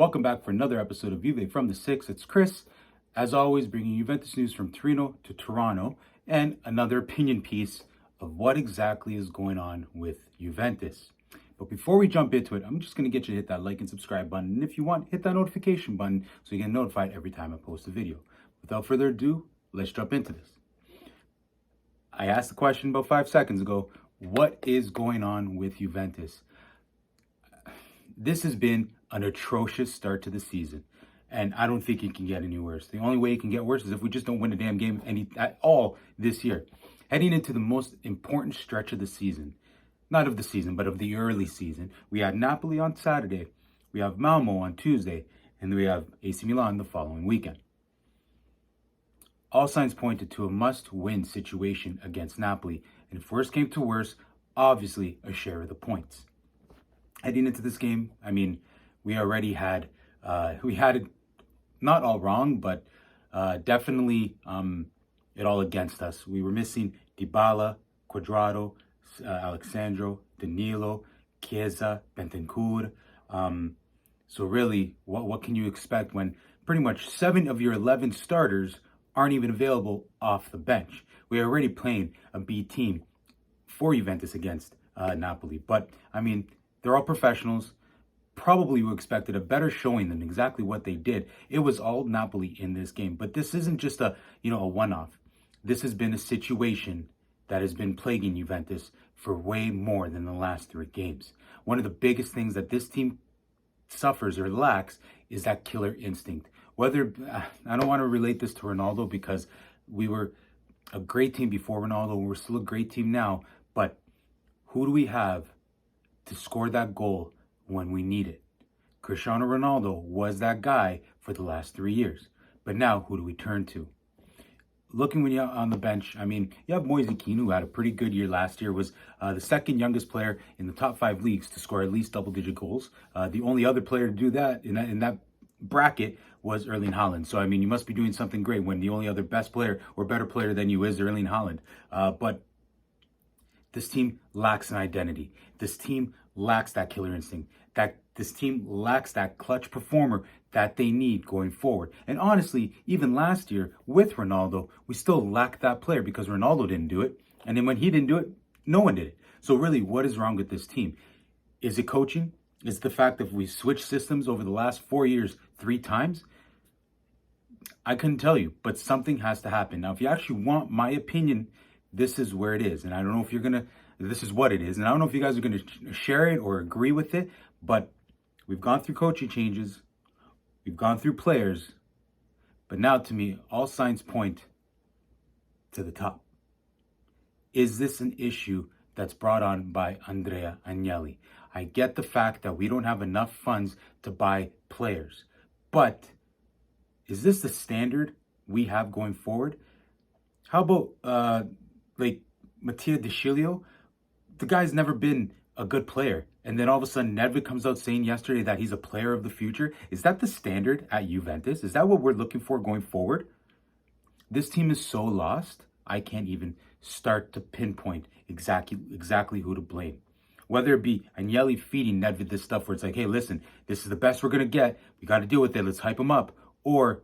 Welcome back for another episode of Juve from the Six. It's Chris, as always, bringing Juventus news from Torino to Toronto and another opinion piece of what exactly is going on with Juventus. But before we jump into it, I'm just going to get you to hit that like and subscribe button. And if you want, hit that notification button so you get notified every time I post a video. Without further ado, let's jump into this. I asked the question about 5 seconds ago, what is going on with Juventus? This has been an atrocious start to the season, and I don't think it can get any worse. The only way it can get worse is if we just don't win a damn game at all this year. Heading into the most important stretch of the season, not of the season, but of the early season, we had Napoli on Saturday, we have Malmo on Tuesday, and we have AC Milan the following weekend. All signs pointed to a must-win situation against Napoli, and if worse came to worse, obviously a share of the points. Heading into this game, we already had, it not all wrong, but definitely it all against us. We were missing Dybala, Cuadrado, Alexandro, Danilo, Chiesa, Bentancur. So really, what can you expect when pretty much 7 of your 11 starters aren't even available off the bench? We are already playing a B team for Juventus against Napoli. But, they're all professionals. Probably we expected a better showing than exactly what they did. It was all Napoli in this game. But this isn't just a one-off. This has been a situation that has been plaguing Juventus for way more than the last 3 games. One of the biggest things that this team suffers or lacks is that killer instinct. Whether, I don't want to relate this to Ronaldo because we were a great team before Ronaldo. We're still a great team now. But who do we have to score that goal when we need it? Cristiano Ronaldo was that guy for the last 3 years. But now, who do we turn to? Looking when you're on the bench, you have Moise Kean, who had a pretty good year last year, was the second youngest player in the top 5 leagues to score at least double-digit goals. The only other player to do that in that bracket was Erling Haaland. So, you must be doing something great when the only other best player or better player than you is Erling Haaland. But this team lacks an identity. This team lacks that killer instinct. This team lacks that clutch performer that they need going forward. And honestly, even last year with Ronaldo, we still lacked that player because Ronaldo didn't do it. And then when he didn't do it, no one did it. So really, what is wrong with this team? Is it coaching? Is it the fact that we switched systems over the last 4 years 3 times? I couldn't tell you, but something has to happen. Now, if you actually want my opinion, this is where it is. And I don't know if this is what it is. And I don't know if you guys are going to share it or agree with it, but we've gone through coaching changes. We've gone through players. But now, to me, all signs point to the top. Is this an issue that's brought on by Andrea Agnelli? I get the fact that we don't have enough funds to buy players. But is this the standard we have going forward? How about Mattia De Sciglio? The guy's never been a good player. And then all of a sudden, Nedved comes out saying yesterday that he's a player of the future. Is that the standard at Juventus? Is that what we're looking for going forward? This team is so lost, I can't even start to pinpoint exactly who to blame. Whether it be Agnelli feeding Nedved this stuff where it's like, hey, listen, this is the best we're going to get. We got to deal with it. Let's hype him up. Or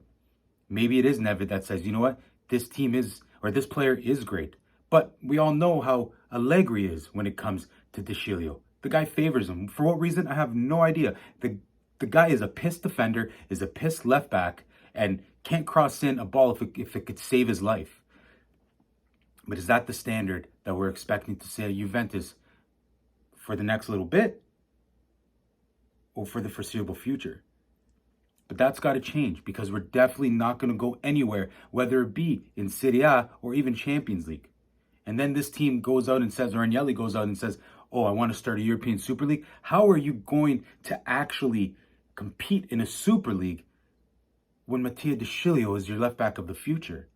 maybe it is Nedved that says, you know what? This team is, or this player is great. But we all know how Allegri is when it comes to De Sciglio. The guy favors him. For what reason? I have no idea. The guy is a pissed defender, is a pissed left back, and can't cross in a ball if it could save his life. But is that the standard that we're expecting to see at Juventus for the next little bit or for the foreseeable future? But that's got to change because we're definitely not going to go anywhere, whether it be in Serie A or even Champions League. And then this team goes out and says, or Agnelli goes out and says, oh, I want to start a European Super League. How are you going to actually compete in a Super League when Mattia De Sciglio is your left back of the future?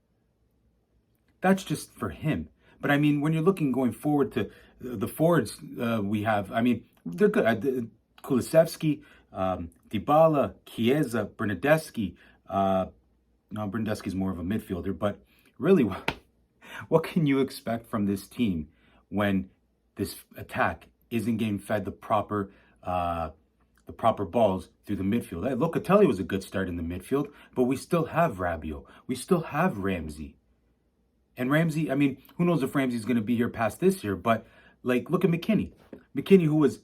That's just for him. But when you're looking going forward to the forwards we have, they're good. Kulusevski, Dybala, Chiesa, Bernardeschi. No, Bernardeschi's more of a midfielder. But really, what can you expect from this team when this attack isn't getting fed the proper the proper balls through the midfield. Hey, Locatelli was a good start in the midfield, but we still have Rabiot. We still have Ramsey. And Ramsey, I mean, who knows if Ramsey's going to be here past this year, but like, look at McKinney. McKinney, who was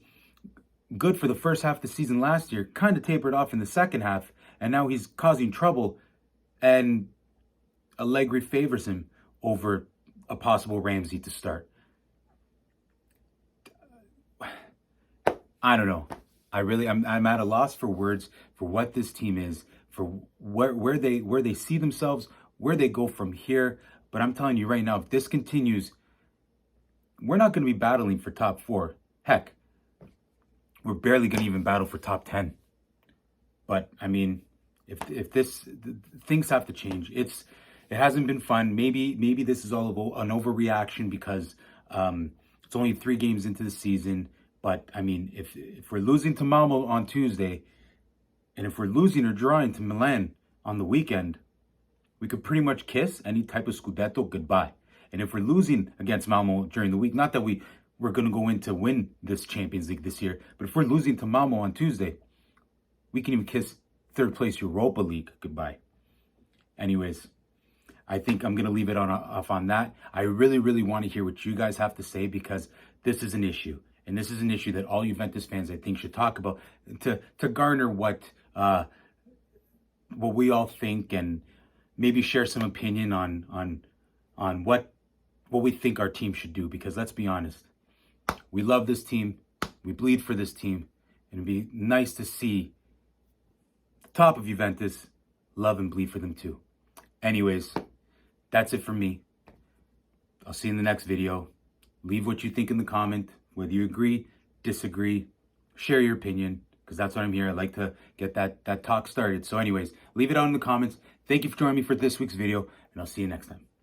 good for the first half of the season last year, kind of tapered off in the second half, and now he's causing trouble, and Allegri favors him over a possible Ramsey to start. I don't know. I'm at a loss for words for what this team is, for where they see themselves, where they go from here. But I'm telling you right now, if this continues, we're not going to be battling for top 4. Heck, we're barely going to even battle for top 10. But I mean, if this things have to change. It hasn't been fun. Maybe this is all an overreaction because it's only 3 games into the season. But I mean, if we're losing to Malmo on Tuesday, and if we're losing or drawing to Milan on the weekend, we could pretty much kiss any type of Scudetto goodbye. And if we're losing against Malmo during the week, not that we're going to go in to win this Champions League this year, but if we're losing to Malmo on Tuesday, we can even kiss 3rd place Europa League goodbye. Anyways, I think I'm going to leave it off on that. I really, really want to hear what you guys have to say because this is an issue. And this is an issue that all Juventus fans, I think, should talk about to garner what we all think and maybe share some opinion on what we think our team should do. Because let's be honest, we love this team, we bleed for this team, and it'd be nice to see the top of Juventus love and bleed for them too. Anyways, that's it from me. I'll see you in the next video. Leave what you think in the comment, whether you agree, disagree, share your opinion, because that's what I'm here. I like to get that talk started. So anyways, leave it out in the comments. Thank you for joining me for this week's video, and I'll see you next time.